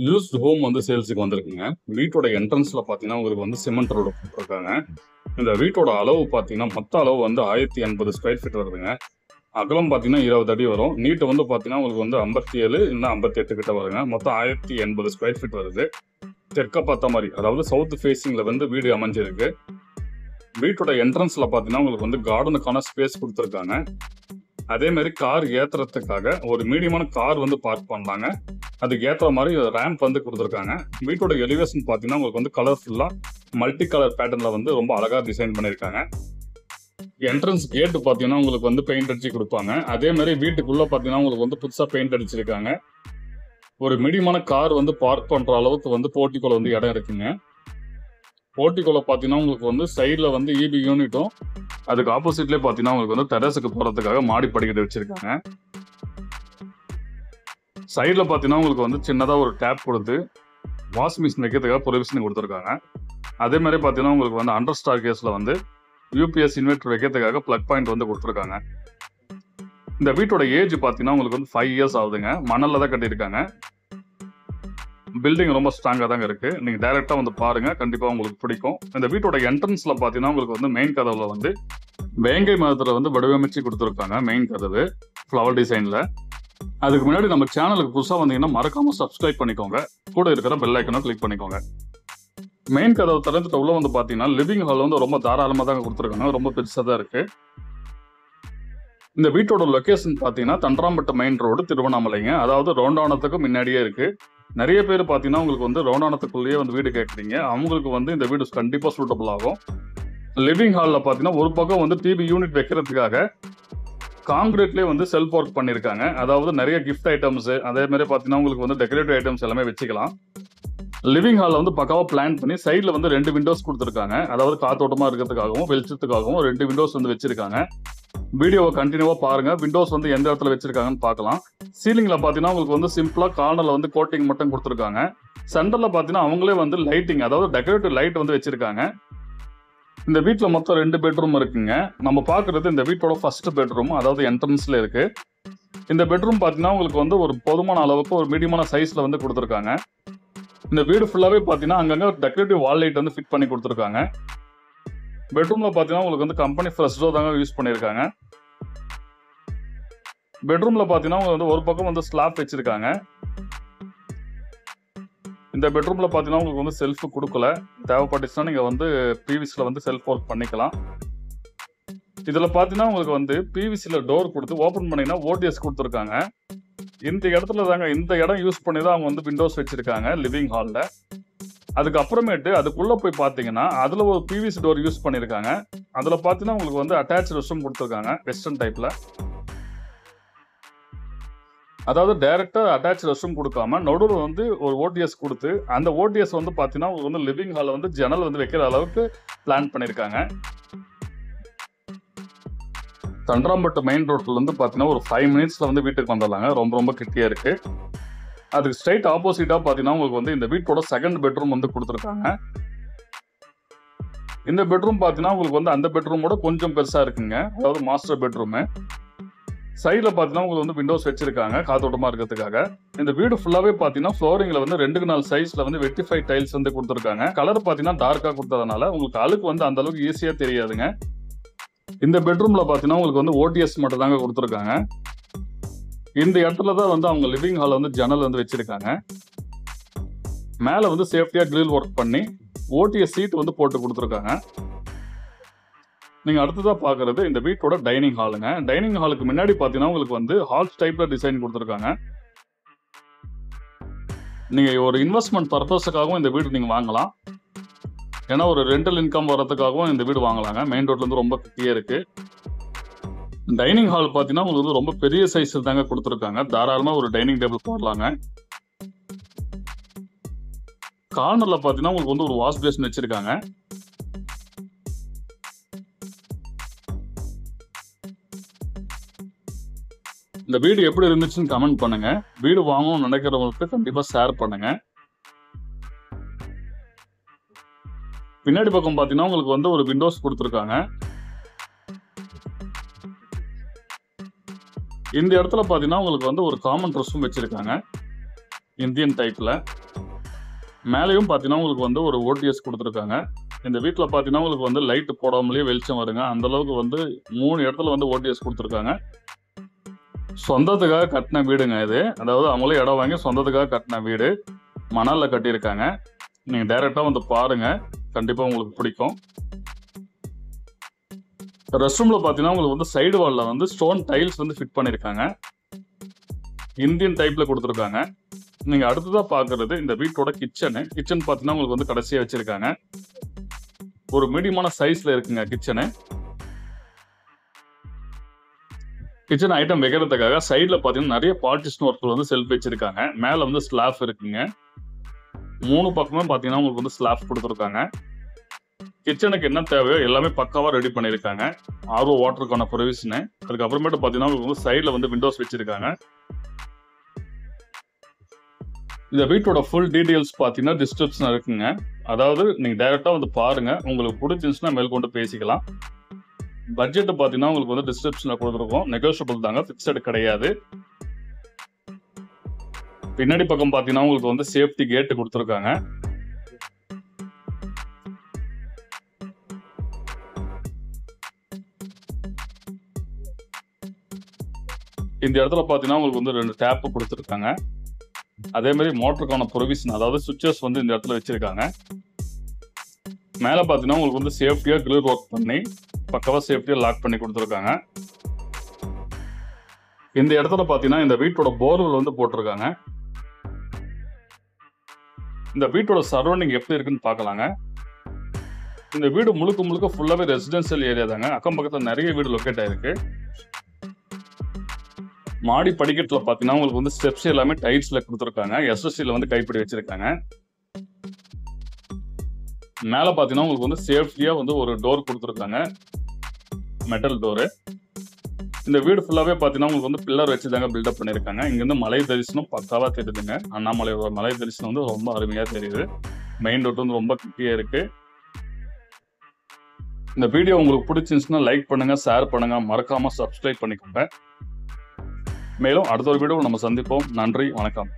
Used home வந்து சேல்ஸுக்கு வந்திருக்குங்க. வீட்டோட என்ட்ரன்ஸ்ல பார்த்தீங்கன்னா, உங்களுக்கு வந்து சிமெண்ட் ரோடு போட்டிருக்காங்க. இந்த வீட்டோட அளவு பார்த்தீங்கன்னா, மொத்த அளவு வந்து 1080 ஸ்கொயர் ஃபீட் வருதுங்க. அகலம் பார்த்தீங்கன்னா 20 அடி வரும். நீட்டு வந்து பார்த்தீங்கன்னா, உங்களுக்கு வந்து 57 இல்லன்னா 58 கிட்ட வருங்க. மொத்தம் 1080 ஸ்கொயர் ஃபீட் வருது. தெற்க பார்த்த மாரி, அதாவது சவுத் ஃபேசிங்ல வந்து வீடு அமைஞ்சிருக்கு. வீட்டோட என்ட்ரன்ஸ்ல பார்த்தீங்கன்னா, உங்களுக்கு வந்து கார்டனுக்கான ஸ்பேஸ் குடுத்துருக்காங்க. அதே மாரி கார் ஏத்துறதுக்காக ஒரு மீடியமான கார் வந்து பார்க் பண்ணலாங்க. அதுக்கு ஏத்த மாரி ரேம்ப் வந்து குடுத்துருக்காங்க. வீட்டோட எலிவேஷன் பார்த்தீங்கன்னா, உங்களுக்கு வந்து கலர்ஃபுல்லா மல்டி கலர் பேட்டர்ன்ல வந்து ரொம்ப அழகா டிசைன் பண்ணியிருக்காங்க. என்ட்ரன்ஸ் கேட் பார்த்தீங்கன்னா, உங்களுக்கு வந்து பெயிண்ட் அடிச்சு குடுப்பாங்க. அதே மாரி வீட்டுக்குள்ள பார்த்தீங்கன்னா, உங்களுக்கு வந்து புதுசா பெயிண்ட் அடிச்சிருக்காங்க. ஒரு மீடியமான கார் வந்து பார்க் பண்ற அளவுக்கு வந்து போர்டிகோல வந்து இடம் இருக்குங்க. போர்டிகோல பார்த்தீங்கன்னா, உங்களுக்கு வந்து சைடுல வந்து ஈபி யூனிட்டும், அதுக்கு ஆப்போசிட்லயே பார்த்தீங்கன்னா, உங்களுக்கு வந்து டெரஸுக்கு போறதுக்காக மாடி படிக்கட்டு வச்சிருக்காங்க. சைடுல பார்த்தீங்கன்னா, உங்களுக்கு வந்து சின்னதா ஒரு டேப் குடுத்து, வாஷிங் மிஷின் வைக்கிறதுக்காக ப்ரொவிஷன் குடுத்துருக்காங்க. அதே மாரி பார்த்தீங்கன்னா, உங்களுக்கு வந்து அண்டர் ஸ்டார் கேஸ்ல வந்து யூபிஎஸ் இன்வெர்டர் வைக்கிறதுக்காக பிளக் பாயிண்ட் வந்து குடுத்துருக்காங்க. இந்த வீட்டோட ஏஜ் பார்த்தீங்கன்னா, உங்களுக்கு வந்து 5 இயர்ஸ் ஆகுதுங்க. மணல்ல தான் கட்டியிருக்காங்க. பில்டிங் ரொம்ப ஸ்ட்ராங்கா தாங்க இருக்கு. நீங்க டைரக்ட்டா வந்து பாருங்க. கண்டிப்பா உங்களுக்கு பிடிக்கும். இந்த வீட்டோட என்ட்ரன்ஸ்ல பார்த்தீங்கன்னா, உங்களுக்கு வந்து மெயின் கதவுல வந்து வேங்கை மரத்துல வந்து வடிவமைச்சு குடுத்துருக்காங்க. மெயின் கதவு ஃப்ளவர் டிசைன்ல. அதுக்கு முன்னாடி நம்ம சேனலுக்கு புதுசா வந்தீங்கன்னா மறக்காம சப்ஸ்கிரைப் பண்ணிக்கோங்க. கூட இருக்கிற பெல் ஐக்கனை கிளிக் பண்ணிக்கோங்க. மெயின் கதவு திறந்துட்டு உள்ள வந்து பார்த்தீங்கன்னா, லிவிங் ஹால் வந்து ரொம்ப தாராளமா தாங்க குடுத்துருக்காங்க. ரொம்ப பெருசா தான் இருக்கு. இந்த வீட்டோட லொகேஷன் பார்த்தீங்கன்னா, தண்டராம்பட்டு மெயின் ரோடு திருவண்ணாமலைங்க. அதாவது ரவுண்டானத்துக்கு முன்னாடியே இருக்கு. நெறைய பேர் பார்த்தீங்கன்னா, உங்களுக்கு வந்து ரவுண்டானத்துக்குள்ளேயே வந்து வீடு கேட்குறீங்க. அவங்களுக்கு வந்து இந்த வீடு கண்டிப்பா சூட்டபிள் ஆகும். லிவிங் ஹால்ல பார்த்தீங்கன்னா, ஒரு பக்கம் வந்து டிவி யூனிட் வைக்கிறதுக்காக கான்கிரீட்லயே வந்து செல்ஃப் ஒர்க் பண்ணியிருக்காங்க. அதாவது நெறைய கிஃப்ட் ஐட்டம்ஸ், அதே மாரி பார்த்தீங்கன்னா, உங்களுக்கு வந்து டெக்கரேட்டிவ் ஐட்டம்ஸ் எல்லாமே வச்சுக்கலாம். லிவிங் ஹால்ல வந்து பக்காவா பிளான் பண்ணி சைடுல வந்து 2 விண்டோஸ் குடுத்துருக்காங்க. அதாவது காத்தோட்டமா இருக்கிறதுக்காகவும், வெளிச்சத்துக்காகவும் 2 விண்டோஸ் வந்து வச்சிருக்காங்க. வீடியோவை கண்டினியூவா பாருங்க. விண்டோஸ் வந்து எந்த இடத்துல வச்சிருக்காங்கன்னு பார்க்கலாம். சீலிங்ல பார்த்தீங்கன்னா, உங்களுக்கு வந்து சிம்பிளா கார்னர்ல வந்து கோட்டிங் மட்டும் குடுத்துருக்காங்க. சென்டர்ல பார்த்தீங்கன்னா, அவங்களே வந்து லைட்டிங், அதாவது டெக்கரேட்டிவ் லைட் வந்து வச்சிருக்காங்க. இந்த வீட்ல மொத்தம் 2 பெட்ரூம் இருக்குங்க. நம்ம பார்க்குறது இந்த வீட்டோட ஃபர்ஸ்ட் பெட்ரூம், அதாவது என்ட்ரன்ஸ்ல இருக்கு. இந்த பெட்ரூம் பார்த்தீங்கன்னா, உங்களுக்கு வந்து ஒரு போதுமான அளவுக்கு ஒரு மீடியமான சைஸ்ல வந்து குடுத்துருக்காங்க. இந்த வீடு ஃபுல்லாவே பார்த்தீங்கன்னா, அங்கங்க டெக்கரேட்டிவ் வால் லைட் வந்து ஃபிட் பண்ணி குடுத்துருக்காங்க. பெட்ரூம்ல பார்த்தீங்கன்னா, உங்களுக்கு வந்து கம்பெனி ஃப்ரெஷ்ஷோ தாங்க யூஸ் பண்ணியிருக்காங்க. பெட்ரூம்ல பார்த்தீங்கன்னா, உங்களுக்கு வந்து ஒரு பக்கம் வந்து ஸ்லாப் வச்சிருக்காங்க. இந்த பெட்ரூம்ல பார்த்தீங்கன்னா, உங்களுக்கு வந்து செல்ஃப் குடுக்கல. தேவைப்பட்டுச்சுன்னா நீங்க வந்து பிவிசில வந்து செல்ஃப் ஒர்க் பண்ணிக்கலாம். இதுல பார்த்தீங்கன்னா, உங்களுக்கு வந்து பிவிசில டோர் குடுத்து ஓப்பன் பண்ணீங்கன்னா ஓடிஎஸ் குடுத்துருக்காங்க. இந்த இடத்துல தாங்க இந்த இடம் யூஸ் பண்ணி தான் அவங்க வந்து விண்டோஸ் வச்சிருக்காங்க லிவிங் ஹால்ல. அதுக்கு அப்புறமேட்டு அதுக்குள்ள போய் பார்த்தீங்கன்னா, அதுல ஒரு பிவிசி டோர் யூஸ் பண்ணியிருக்காங்க. அதுல பார்த்தீங்கன்னா, உங்களுக்கு வந்து அட்டாச் ரெஸ்ட்ரூம் குடுத்துருக்காங்க வெஸ்டர்ன் டைப்ல. அதாவது டைரக்ட்டா அட்டாச் ரெஸ்ட்ரூம் குடுக்காம நடுவுல வந்து ஒரு ஓடிஎஸ் குடுத்து, அந்த ஓடிஎஸ் வந்து பார்த்தீங்கன்னா, உங்களுக்கு வந்து லிவிங் ஹால்ல வந்து ஜன்னல் வந்து வைக்கிற அளவுக்கு பிளான் பண்ணியிருக்காங்க. தண்டராம்பட்டு மெயின் ரோட்ல இருந்து பார்த்தீங்கன்னா, ஒரு 5 மினிட்ஸ்ல வந்து வீட்டுக்கு வந்துடலாங்க. ரொம்ப ரொம்ப கிட்டயே இருக்கு. அதுக்கு ஸ்ட்ரைட் ஆப்போசிட்டா பார்த்தீங்கன்னா, உங்களுக்கு வந்து இந்த வீட்டோட செகண்ட் பெட்ரூம் வந்து குடுத்துருக்காங்க. இந்த பெட்ரூம் பார்த்தீங்கன்னா, உங்களுக்கு வந்து அந்த பெட்ரூமோட கொஞ்சம் பெருசா இருக்குங்க. அதாவது மாஸ்டர் பெட்ரூமு. சைடுல பார்த்தீங்கன்னா, உங்களுக்கு வந்து விண்டோஸ் வச்சிருக்காங்க காத்தோட்டமா இருக்கிறதுக்காக. இந்த வீடு ஃபுல்லாவே பார்த்தீங்கன்னா, ஃப்ளோரிங்ல வந்து 2க்கு 4 சைஸ்ல வந்து வெட்டிஃபை டைல்ஸ் வந்து குடுத்துருக்காங்க. கலர் பார்த்தீங்கன்னா, டார்க்கா குடுத்ததுனால உங்களுக்கு அழுக்கு வந்து அந்த அளவுக்கு ஈஸியா தெரியாதுங்க. இந்த பெட்ரூம்ல பார்த்தீங்கன்னா, உங்களுக்கு வந்து ஓடிஎஸ் மட்டும் தாங்க குடுத்துருக்காங்க. இந்த இடத்துல தான் வந்து அவங்க லிவிங் ஹால்ல வந்து ஜன்னல் வந்து வச்சிருக்காங்க. மேல வந்து சேஃப்டியா கிரில் ஒர்க் பண்ணி ஓடிஎஸ் சீட் வந்து போட்டு குடுத்துருக்காங்க. நீங்க அடுத்ததா பார்க்குறது இந்த வீட்டோட டைனிங் ஹாலுங்க. டைனிங் ஹாலுக்கு முன்னாடி பார்த்தீங்கன்னா, உங்களுக்கு வந்து ஹால்ஸ் டைப்ல டிசைன் குடுத்துருக்காங்க. நீங்க ஒரு இன்வெஸ்ட்மென்ட் பர்பஸ்க்காகவும் இந்த வீடு நீங்க வாங்கலாம். ஏன்னா ஒரு ரெண்டல் இன்கம் வரதுக்காகவும் இந்த வீடு வாங்கலாங்க. மெயின் ரோட்ல இருந்து ரொம்ப கிட்டயே இருக்கு. டைனிங் ஹால் பார்த்தீங்கன்னா, உங்களுக்கு வந்து ரொம்ப பெரிய சைஸ்ல தாங்க குடுத்துருக்காங்க. தாராளமா ஒரு டைனிங் டேபிள் போடலாங்க. கார்னர்ல பார்த்தீங்கன்னா, உங்களுக்கு வந்து ஒரு வாஷ் பேசின் வச்சிருக்காங்க. இந்த வீடு எப்படி இருந்துச்சுன்னு கமெண்ட் பண்ணுங்க. வீடு வாங்கணும்னு நினைக்கிறவங்களுக்கு கண்டிப்பா ஷேர் பண்ணுங்க. பின்னாடி பக்கம் பார்த்தீங்கன்னா, உங்களுக்கு வந்து ஒரு விண்டோஸ் குடுத்துருக்காங்க. இந்த இடத்துல பார்த்தீங்கன்னா, உங்களுக்கு வந்து ஒரு காமன் ரெஸ்ட் ரூம் வச்சிருக்காங்க. இந்தியன் டைப்ல. மேலேயும் பார்த்தீங்கன்னா உங்களுக்கு வந்து ஒரு ஓடிஎஸ் கொடுத்துருக்காங்க. இந்த வீட்டில் பார்த்தீங்கன்னா உங்களுக்கு வந்து லைட் போடாமலேயே வெளிச்சம் வருங்க. அந்த அளவுக்கு வந்து 3 இடத்துல வந்து ஓடிஎஸ் கொடுத்துருக்காங்க. சொந்தத்துக்காக கட்டின வீடுங்க இது. அதாவது அவங்களே இடம் வாங்கி சொந்தத்துக்காக கட்டின வீடு. மணலில் கட்டியிருக்காங்க. நீங்கள் டைரெக்டாக வந்து பாருங்கள், கண்டிப்பாக உங்களுக்கு பிடிக்கும். ரெஸ்ட் ரூமில் பார்த்தீங்கன்னா உங்களுக்கு வந்து சைடு வாலில் வந்து ஸ்டோன் டைல்ஸ் வந்து ஃபிட் பண்ணியிருக்காங்க. இந்தியன் டைப்பில் கொடுத்துருக்காங்க. நீங்கள் அடுத்ததாக பார்க்குறது இந்த வீட்டோட கிச்சனு. கிச்சன் பார்த்தீங்கன்னா உங்களுக்கு வந்து கடைசியாக வச்சுருக்காங்க. ஒரு மீடியமான சைஸில் இருக்குங்க கிச்சனு. கிச்சன் ஐட்டம் வைக்கிறதுக்காக சைடில் பார்த்தீங்கன்னா நிறைய பார்ட்டிஷன் ஒர்க்கில் வந்து செல்ஃப் வச்சுருக்காங்க. மேலே வந்து ஸ்லாப் இருக்குங்க. 3 பக்கமே பார்த்தீங்கன்னா உங்களுக்கு வந்து ஸ்லாப் கொடுத்துருக்காங்க. கிச்சனுக்கு என்ன தேவையோ எல்லாமே பக்காவாக ரெடி பண்ணியிருக்காங்க. ஆர்ஓ வாட்டருக்கான ப்ரொவிஷனு. அதுக்கப்புறமேட்டு பார்த்தீங்கன்னா உங்களுக்கு வந்து சைடில் வந்து விண்டோஸ் வச்சுருக்காங்க. இந்த வீட்டோட ஃபுல் டீட்டெயில்ஸ் பார்த்தீங்கன்னா டிஸ்கிரிப்ஷன் இருக்குங்க. அதாவது நீங்கள் டைரெக்டாக வந்து பாருங்கள், உங்களுக்கு பிடிச்சிருந்துச்சுன்னா மேற்கொண்டு பேசிக்கலாம். பட்ஜெட் பார்த்தீங்கன்னா உங்களுக்கு வந்து டிஸ்கிரிப்ஷனில் கொடுத்துருக்கோம். நெகோஷியபிள் தாங்க, ஃபிக்ஸட் கிடையாது. பின்னாடி பக்கம் பார்த்தீங்கன்னா உங்களுக்கு வந்து சேஃப்டி கேட்டு கொடுத்துருக்காங்க. இந்த இடத்துல பார்த்தீங்கன்னா உங்களுக்கு வந்து 2 டேப்பு கொடுத்துருக்காங்க. அதே மாதிரி மோட்டருக்கான ப்ரொவிஷன், அதாவது சுவிட்சஸ் வந்து இந்த இடத்துல வச்சிருக்காங்க. மேலே பார்த்தீங்கன்னா உங்களுக்கு வந்து சேஃப்டியாக கிளியர் ஒர்க் பண்ணி பக்கவாக சேஃப்டியாக லாக் பண்ணி கொடுத்துருக்காங்க. இந்த இடத்துல பார்த்தீங்கன்னா இந்த வீட்டோட போர்வெல் வந்து போட்டிருக்காங்க. இந்த வீட்டோட சரௌண்டிங் எப்படி இருக்குன்னு பார்க்கலாங்க. இந்த வீடு முழுக்க முழுக்க ஃபுல்லாகவே ரெசிடென்சியல் ஏரியா தாங்க. அக்கம் பக்கத்தில் நிறைய வீடு லொக்கேட் ஆயிருக்கு. மாடி படிக்கட்டில் பார்த்தீங்கன்னா உங்களுக்கு வந்து ஸ்டெப்ஸ் எல்லாமே டைல்ஸில் கொடுத்துருக்காங்க. எஸ்எஸ்சியில் வந்து கைப்பிடி வச்சிருக்காங்க. மேலே பார்த்தீங்கன்னா உங்களுக்கு வந்து சேஃப்டியாக வந்து ஒரு டோர் கொடுத்துருக்காங்க, மெட்டல் டோரு. இந்த வீடு ஃபுல்லாகவே பார்த்தீங்கன்னா உங்களுக்கு வந்து பில்லர் வச்சு தாங்க பில்டப் பண்ணியிருக்காங்க. இங்கேருந்து மலை தரிசனம் பக்காவாக தெரியுதுங்க. அண்ணாமலையோட மலை தரிசனம் வந்து ரொம்ப அருமையாக தெரியுது. மெயின் ரோட் வந்து ரொம்ப கிட்டியாக இருக்குது. இந்த வீடியோ உங்களுக்கு பிடிச்சிருந்துச்சுன்னா லைக் பண்ணுங்கள், ஷேர் பண்ணுங்கள், மறக்காமல் சப்ஸ்கிரைப் பண்ணிக்கோங்க. மேலும் அடுத்த ஒரு வீடியோ நம்ம சந்திப்போம். நன்றி, வணக்கம்.